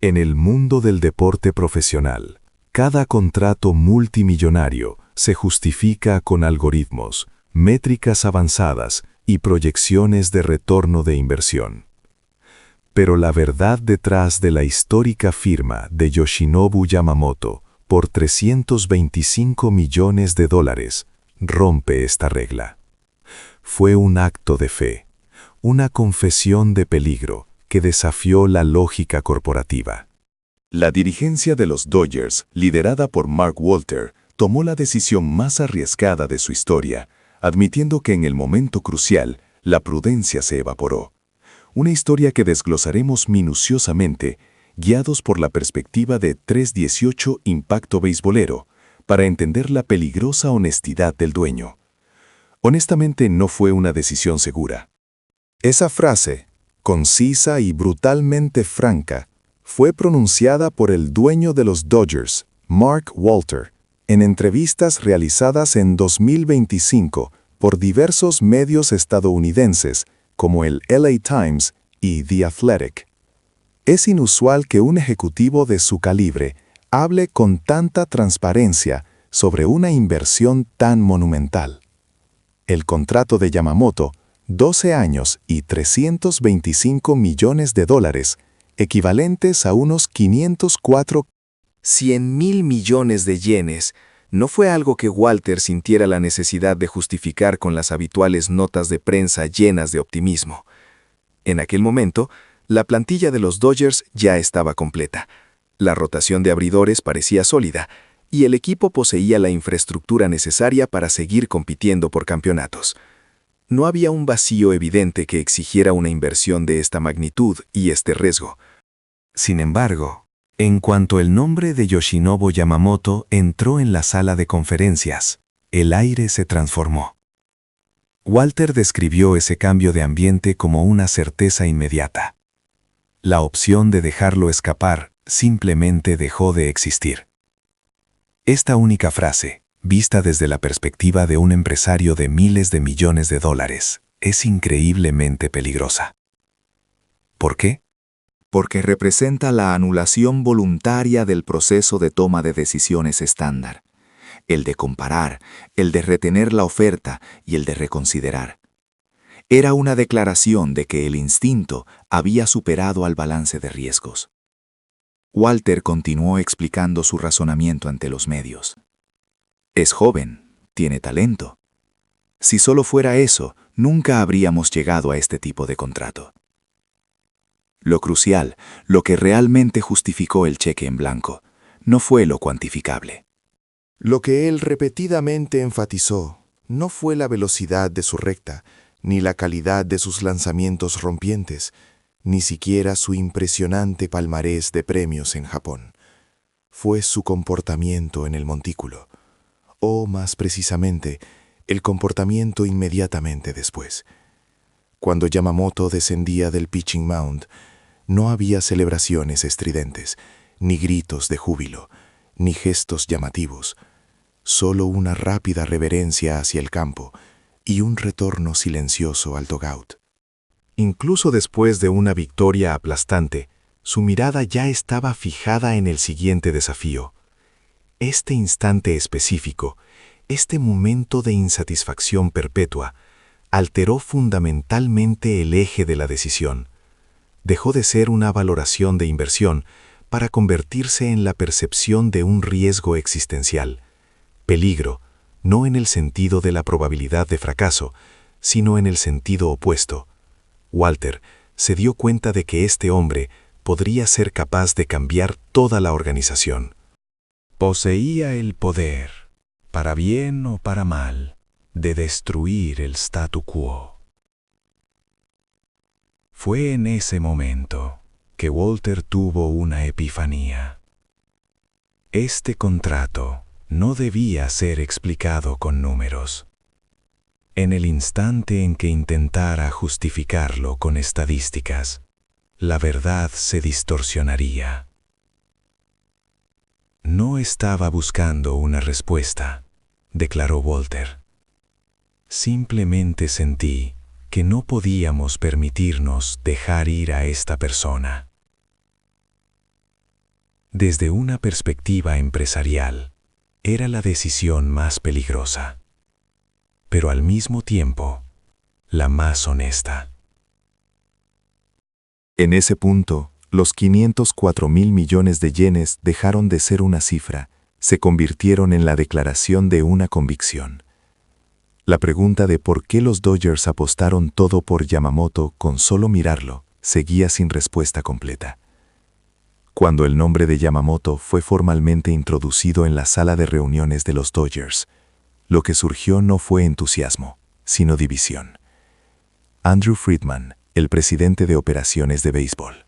En el mundo del deporte profesional, cada contrato multimillonario se justifica con algoritmos, métricas avanzadas y proyecciones de retorno de inversión. Pero la verdad detrás de la histórica firma de Yoshinobu Yamamoto por $325 millones rompe esta regla. Fue un acto de fe, una confesión de peligro que desafió la lógica corporativa. La dirigencia de los Dodgers, liderada por Mark Walter, tomó la decisión más arriesgada de su historia, admitiendo que en el momento crucial, la prudencia se evaporó. Una historia que desglosaremos minuciosamente, guiados por la perspectiva de 318 Impacto Beisbolero, para entender la peligrosa honestidad del dueño. Honestamente, no fue una decisión segura. Esa frase, concisa y brutalmente franca, fue pronunciada por el dueño de los Dodgers, Mark Walter, en entrevistas realizadas en 2025 por diversos medios estadounidenses como el LA Times y The Athletic. Es inusual que un ejecutivo de su calibre hable con tanta transparencia sobre una inversión tan monumental. El contrato de Yamamoto, 12 años y $325 millones, equivalentes a unos 100.000 millones de yenes, no fue algo que Walter sintiera la necesidad de justificar con las habituales notas de prensa llenas de optimismo. En aquel momento, la plantilla de los Dodgers ya estaba completa. La rotación de abridores parecía sólida, y el equipo poseía la infraestructura necesaria para seguir compitiendo por campeonatos. No había un vacío evidente que exigiera una inversión de esta magnitud y este riesgo. Sin embargo, en cuanto el nombre de Yoshinobu Yamamoto entró en la sala de conferencias, el aire se transformó. Walter describió ese cambio de ambiente como una certeza inmediata. La opción de dejarlo escapar simplemente dejó de existir. Esta única frase, vista desde la perspectiva de un empresario de miles de millones de dólares, es increíblemente peligrosa. ¿Por qué? Porque representa la anulación voluntaria del proceso de toma de decisiones estándar, el de comparar, el de retener la oferta y el de reconsiderar. Era una declaración de que el instinto había superado al balance de riesgos. Walter continuó explicando su razonamiento ante los medios. Es joven, tiene talento. Si solo fuera eso, nunca habríamos llegado a este tipo de contrato. Lo crucial, lo que realmente justificó el cheque en blanco, no fue lo cuantificable. Lo que él repetidamente enfatizó no fue la velocidad de su recta, ni la calidad de sus lanzamientos rompientes, ni siquiera su impresionante palmarés de premios en Japón. Fue su comportamiento en el montículo, o más precisamente, el comportamiento inmediatamente después. Cuando Yamamoto descendía del pitching mound, no había celebraciones estridentes, ni gritos de júbilo, ni gestos llamativos, solo una rápida reverencia hacia el campo y un retorno silencioso al dugout. Incluso después de una victoria aplastante, su mirada ya estaba fijada en el siguiente desafío. Este instante específico, este momento de insatisfacción perpetua, alteró fundamentalmente el eje de la decisión. Dejó de ser una valoración de inversión para convertirse en la percepción de un riesgo existencial. Peligro, no en el sentido de la probabilidad de fracaso, sino en el sentido opuesto. Walter se dio cuenta de que este hombre podría ser capaz de cambiar toda la organización. Poseía el poder, para bien o para mal, de destruir el statu quo. Fue en ese momento que Walter tuvo una epifanía. Este contrato no debía ser explicado con números. En el instante en que intentara justificarlo con estadísticas, la verdad se distorsionaría. No estaba buscando una respuesta, declaró Walter. Simplemente sentí que no podíamos permitirnos dejar ir a esta persona. Desde una perspectiva empresarial, era la decisión más peligrosa, pero al mismo tiempo, la más honesta. En ese punto, los 504.000 millones de yenes dejaron de ser una cifra, se convirtieron en la declaración de una convicción. La pregunta de por qué los Dodgers apostaron todo por Yamamoto con solo mirarlo seguía sin respuesta completa. Cuando el nombre de Yamamoto fue formalmente introducido en la sala de reuniones de los Dodgers, lo que surgió no fue entusiasmo, sino división. Andrew Friedman, el presidente de operaciones de béisbol,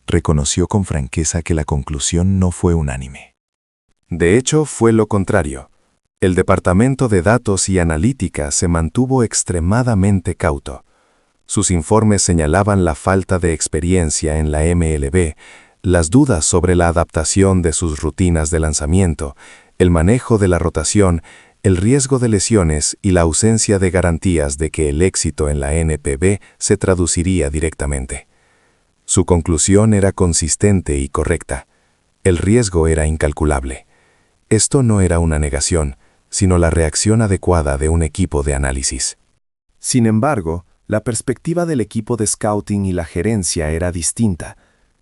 reconoció con franqueza que la conclusión no fue unánime. De hecho, fue lo contrario. El Departamento de Datos y Analítica se mantuvo extremadamente cauto. Sus informes señalaban la falta de experiencia en la MLB, las dudas sobre la adaptación de sus rutinas de lanzamiento, el manejo de la rotación, el riesgo de lesiones y la ausencia de garantías de que el éxito en la NPB se traduciría directamente. Su conclusión era consistente y correcta. El riesgo era incalculable. Esto no era una negación, sino la reacción adecuada de un equipo de análisis. Sin embargo, la perspectiva del equipo de scouting y la gerencia era distinta.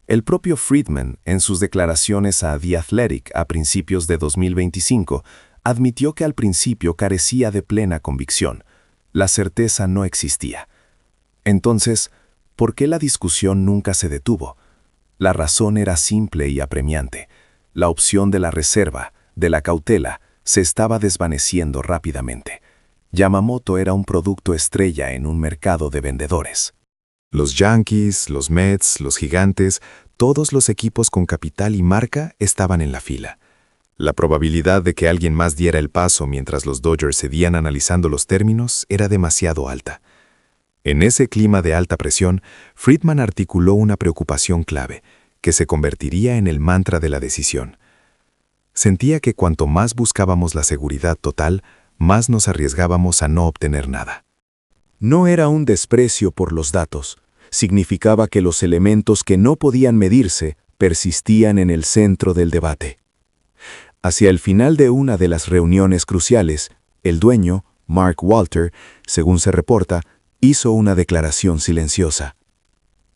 El propio Friedman, en sus declaraciones a The Athletic a principios de 2025, admitió que al principio carecía de plena convicción. La certeza no existía. Entonces, ¿por qué la discusión nunca se detuvo? La razón era simple y apremiante. La opción de la reserva, de la cautela, se estaba desvaneciendo rápidamente. Yamamoto era un producto estrella en un mercado de vendedores. Los Yankees, los Mets, los Gigantes, todos los equipos con capital y marca estaban en la fila. La probabilidad de que alguien más diera el paso mientras los Dodgers seguían analizando los términos era demasiado alta. En ese clima de alta presión, Friedman articuló una preocupación clave, que se convertiría en el mantra de la decisión. Sentía que cuanto más buscábamos la seguridad total, más nos arriesgábamos a no obtener nada. No era un desprecio por los datos. Significaba que los elementos que no podían medirse persistían en el centro del debate. Hacia el final de una de las reuniones cruciales, el dueño, Mark Walter, según se reporta, hizo una declaración silenciosa.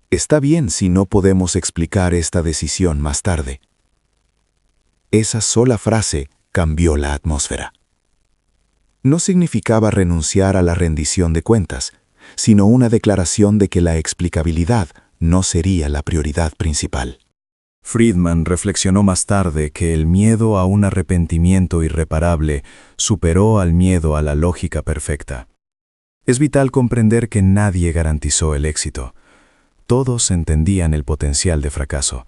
Está bien si no podemos explicar esta decisión más tarde. Esa sola frase cambió la atmósfera. No significaba renunciar a la rendición de cuentas, sino una declaración de que la explicabilidad no sería la prioridad principal. Friedman reflexionó más tarde que el miedo a un arrepentimiento irreparable superó al miedo a la lógica perfecta. Es vital comprender que nadie garantizó el éxito. Todos entendían el potencial de fracaso.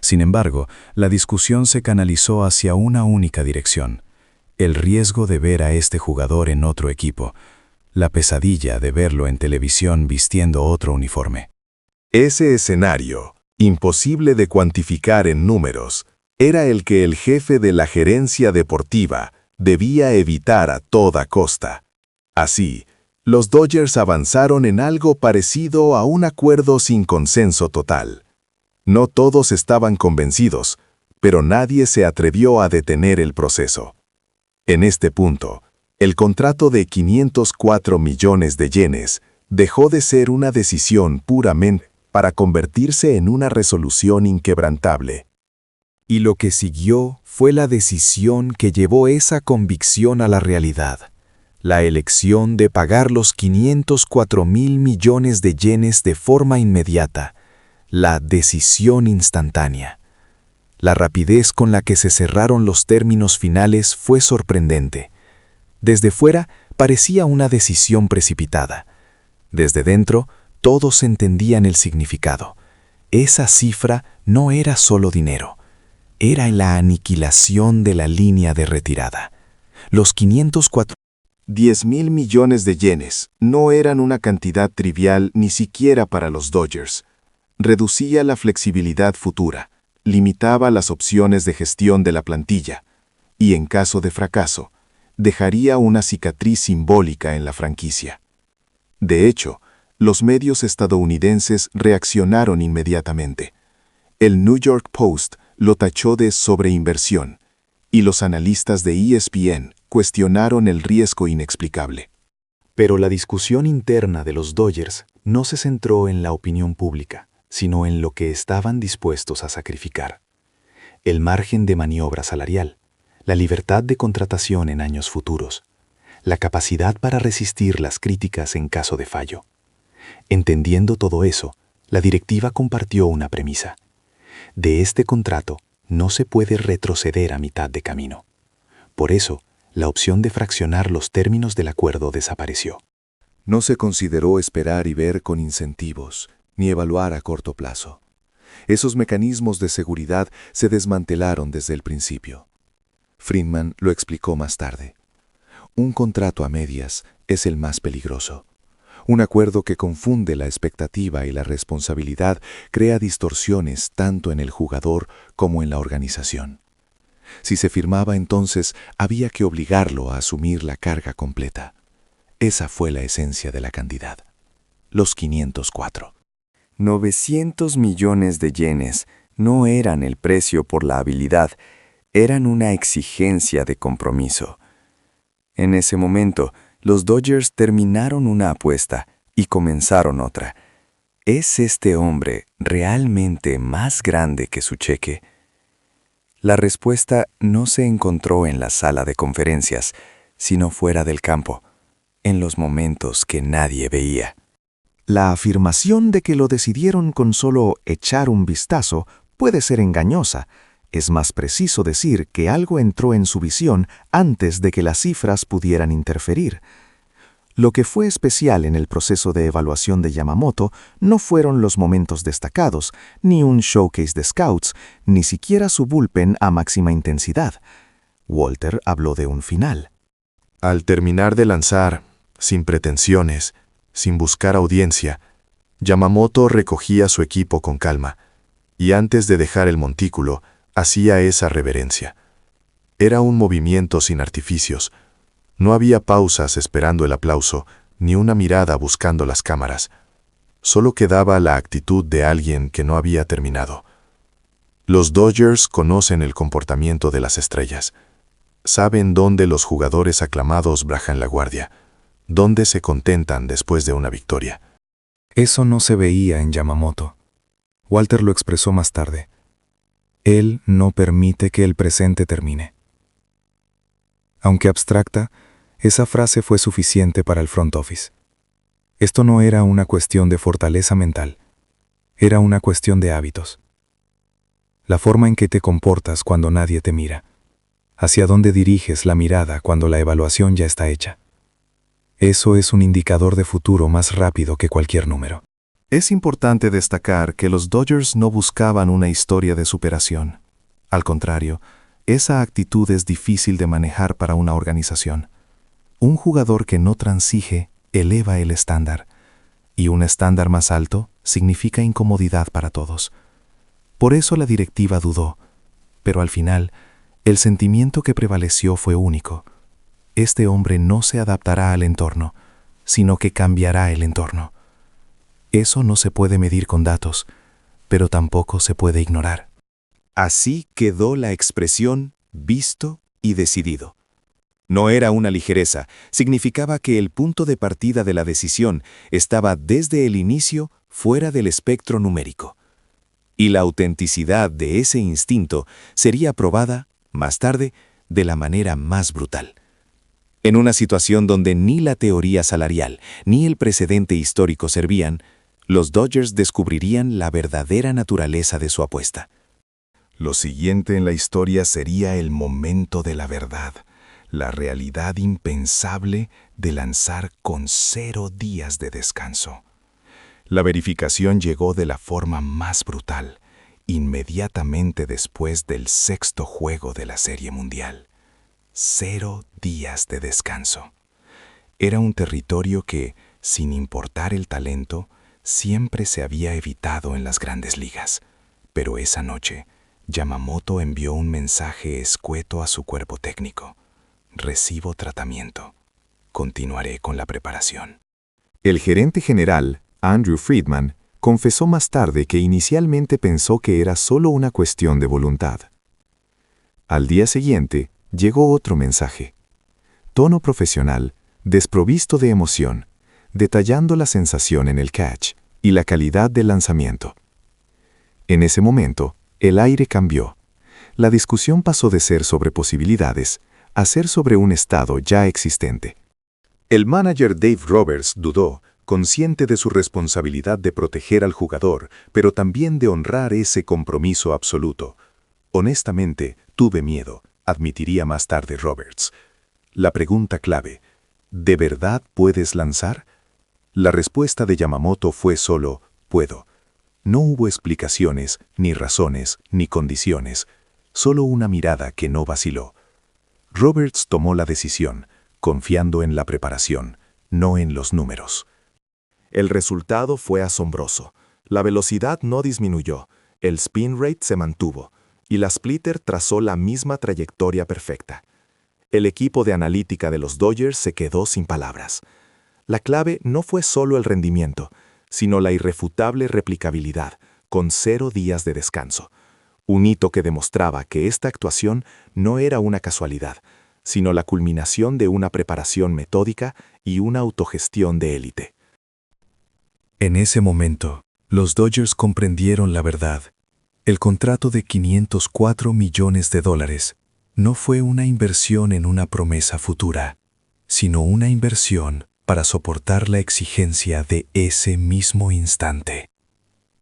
Sin embargo, la discusión se canalizó hacia una única dirección: el riesgo de ver a este jugador en otro equipo, la pesadilla de verlo en televisión vistiendo otro uniforme. Ese escenario, imposible de cuantificar en números, era el que el jefe de la gerencia deportiva debía evitar a toda costa. Así, los Dodgers avanzaron en algo parecido a un acuerdo sin consenso total. No todos estaban convencidos, pero nadie se atrevió a detener el proceso. En este punto, el contrato de 504 millones de yenes dejó de ser una decisión puramente para convertirse en una resolución inquebrantable. Y lo que siguió fue la decisión que llevó esa convicción a la realidad: la elección de pagar los 504.000 millones de yenes de forma inmediata, la decisión instantánea. La rapidez con la que se cerraron los términos finales fue sorprendente. Desde fuera parecía una decisión precipitada. Desde dentro, todos entendían el significado. Esa cifra no era solo dinero, era la aniquilación de la línea de retirada. Los 10.000 millones de yenes no eran una cantidad trivial ni siquiera para los Dodgers. Reducía la flexibilidad futura, limitaba las opciones de gestión de la plantilla, y en caso de fracaso, dejaría una cicatriz simbólica en la franquicia. De hecho, los medios estadounidenses reaccionaron inmediatamente. El New York Post lo tachó de sobreinversión, y los analistas de ESPN cuestionaron el riesgo inexplicable. Pero la discusión interna de los Dodgers no se centró en la opinión pública, sino en lo que estaban dispuestos a sacrificar. El margen de maniobra salarial, la libertad de contratación en años futuros, la capacidad para resistir las críticas en caso de fallo. Entendiendo todo eso, la directiva compartió una premisa. De este contrato no se puede retroceder a mitad de camino. Por eso, la opción de fraccionar los términos del acuerdo desapareció. No se consideró esperar y ver con incentivos, ni evaluar a corto plazo. Esos mecanismos de seguridad se desmantelaron desde el principio. Friedman lo explicó más tarde. Un contrato a medias es el más peligroso. Un acuerdo que confunde la expectativa y la responsabilidad crea distorsiones tanto en el jugador como en la organización. Si se firmaba entonces, había que obligarlo a asumir la carga completa. Esa fue la esencia de la cantidad. Los 504. 900 millones de yenes no eran el precio por la habilidad, eran una exigencia de compromiso. En ese momento, los Dodgers terminaron una apuesta y comenzaron otra. ¿Es este hombre realmente más grande que su cheque? La respuesta no se encontró en la sala de conferencias, sino fuera del campo, en los momentos que nadie veía. La afirmación de que lo decidieron con solo echar un vistazo puede ser engañosa. Es más preciso decir que algo entró en su visión antes de que las cifras pudieran interferir. Lo que fue especial en el proceso de evaluación de Yamamoto no fueron los momentos destacados, ni un showcase de scouts, ni siquiera su bullpen a máxima intensidad. Walter habló de un final. Al terminar de lanzar, sin pretensiones, sin buscar audiencia, Yamamoto recogía su equipo con calma, y antes de dejar el montículo, hacía esa reverencia. Era un movimiento sin artificios. No había pausas esperando el aplauso, ni una mirada buscando las cámaras. Solo quedaba la actitud de alguien que no había terminado. Los Dodgers conocen el comportamiento de las estrellas. Saben dónde los jugadores aclamados bajan la guardia, dónde se contentan después de una victoria. Eso no se veía en Yamamoto. Walter lo expresó más tarde. Él no permite que el presente termine. Aunque abstracta, esa frase fue suficiente para el front office. Esto no era una cuestión de fortaleza mental, era una cuestión de hábitos. La forma en que te comportas cuando nadie te mira, hacia dónde diriges la mirada cuando la evaluación ya está hecha. Eso es un indicador de futuro más rápido que cualquier número. Es importante destacar que los Dodgers no buscaban una historia de superación. Al contrario, esa actitud es difícil de manejar para una organización. Un jugador que no transige eleva el estándar, y un estándar más alto significa incomodidad para todos. Por eso la directiva dudó, pero al final, el sentimiento que prevaleció fue único. Este hombre no se adaptará al entorno, sino que cambiará el entorno. Eso no se puede medir con datos, pero tampoco se puede ignorar. Así quedó la expresión visto y decidido. No era una ligereza, significaba que el punto de partida de la decisión estaba desde el inicio fuera del espectro numérico. Y la autenticidad de ese instinto sería probada, más tarde, de la manera más brutal. En una situación donde ni la teoría salarial ni el precedente histórico servían, los Dodgers descubrirían la verdadera naturaleza de su apuesta. Lo siguiente en la historia sería el momento de la verdad, la realidad impensable de lanzar con 0 días de descanso. La verificación llegó de la forma más brutal, inmediatamente después del 6º juego de la Serie Mundial. 0 días de descanso. Era un territorio que, sin importar el talento, siempre se había evitado en las grandes ligas. Pero esa noche, Yamamoto envió un mensaje escueto a su cuerpo técnico. Recibo tratamiento. Continuaré con la preparación. El gerente general, Andrew Friedman, confesó más tarde que inicialmente pensó que era solo una cuestión de voluntad. Al día siguiente, llegó otro mensaje. Tono profesional, desprovisto de emoción, detallando la sensación en el catch y la calidad del lanzamiento. En ese momento, el aire cambió. La discusión pasó de ser sobre posibilidades a ser sobre un estado ya existente. El manager Dave Roberts dudó, consciente de su responsabilidad de proteger al jugador, pero también de honrar ese compromiso absoluto. Honestamente, tuve miedo, admitiría más tarde Roberts. La pregunta clave, ¿de verdad puedes lanzar? La respuesta de Yamamoto fue solo, puedo. No hubo explicaciones, ni razones, ni condiciones, solo una mirada que no vaciló. Roberts tomó la decisión, confiando en la preparación, no en los números. El resultado fue asombroso. La velocidad no disminuyó, el spin rate se mantuvo, y la splitter trazó la misma trayectoria perfecta. El equipo de analítica de los Dodgers se quedó sin palabras. La clave no fue solo el rendimiento, sino la irrefutable replicabilidad, con 0 días de descanso. Un hito que demostraba que esta actuación no era una casualidad, sino la culminación de una preparación metódica y una autogestión de élite. En ese momento, los Dodgers comprendieron la verdad. El contrato de $504 millones no fue una inversión en una promesa futura, sino una inversión para soportar la exigencia de ese mismo instante.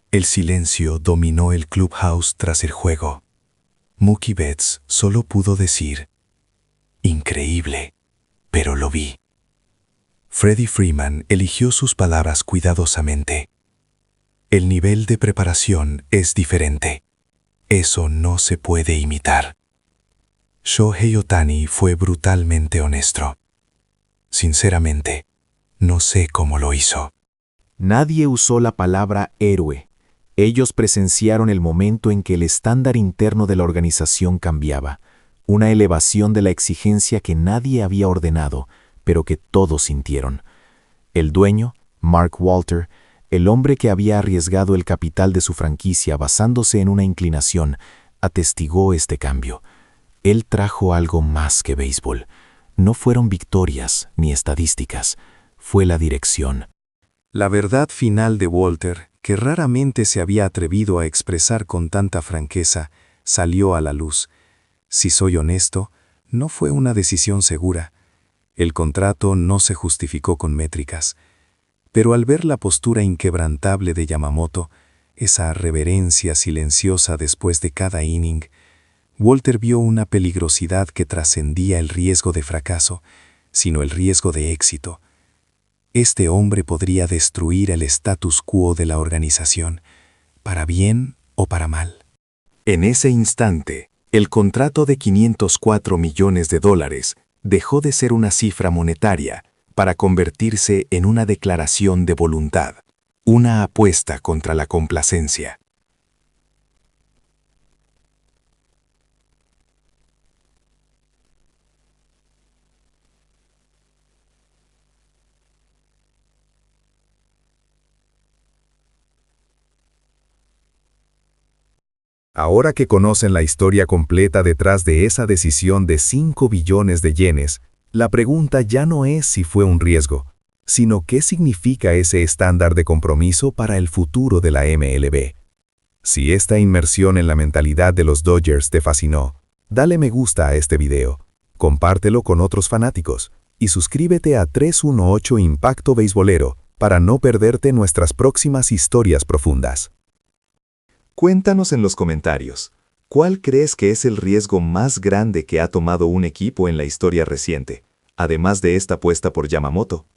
El silencio dominó el clubhouse tras el juego. Mookie Betts solo pudo decir, increíble, pero lo vi. Freddie Freeman eligió sus palabras cuidadosamente. El nivel de preparación es diferente. Eso no se puede imitar. Shohei Ohtani fue brutalmente honesto. Sinceramente, no sé cómo lo hizo. Nadie usó la palabra héroe. Ellos presenciaron el momento en que el estándar interno de la organización cambiaba, una elevación de la exigencia que nadie había ordenado, pero que todos sintieron. El dueño, Mark Walter, el hombre que había arriesgado el capital de su franquicia basándose en una inclinación, atestigó este cambio. Él trajo algo más que béisbol. No fueron victorias ni estadísticas, fue la dirección. La verdad final de Walter, que raramente se había atrevido a expresar con tanta franqueza, salió a la luz. Si soy honesto, no fue una decisión segura. El contrato no se justificó con métricas. Pero al ver la postura inquebrantable de Yamamoto, esa reverencia silenciosa después de cada inning, Walter vio una peligrosidad que trascendía el riesgo de fracaso, sino el riesgo de éxito. Este hombre podría destruir el status quo de la organización, para bien o para mal. En ese instante, el contrato de $504 millones dejó de ser una cifra monetaria para convertirse en una declaración de voluntad, una apuesta contra la complacencia. Ahora que conocen la historia completa detrás de esa decisión de 5 billones de yenes, la pregunta ya no es si fue un riesgo, sino qué significa ese estándar de compromiso para el futuro de la MLB. Si esta inmersión en la mentalidad de los Dodgers te fascinó, dale me gusta a este video, compártelo con otros fanáticos y suscríbete a 318 Impacto Beisbolero para no perderte nuestras próximas historias profundas. Cuéntanos en los comentarios, ¿cuál crees que es el riesgo más grande que ha tomado un equipo en la historia reciente, además de esta apuesta por Yamamoto?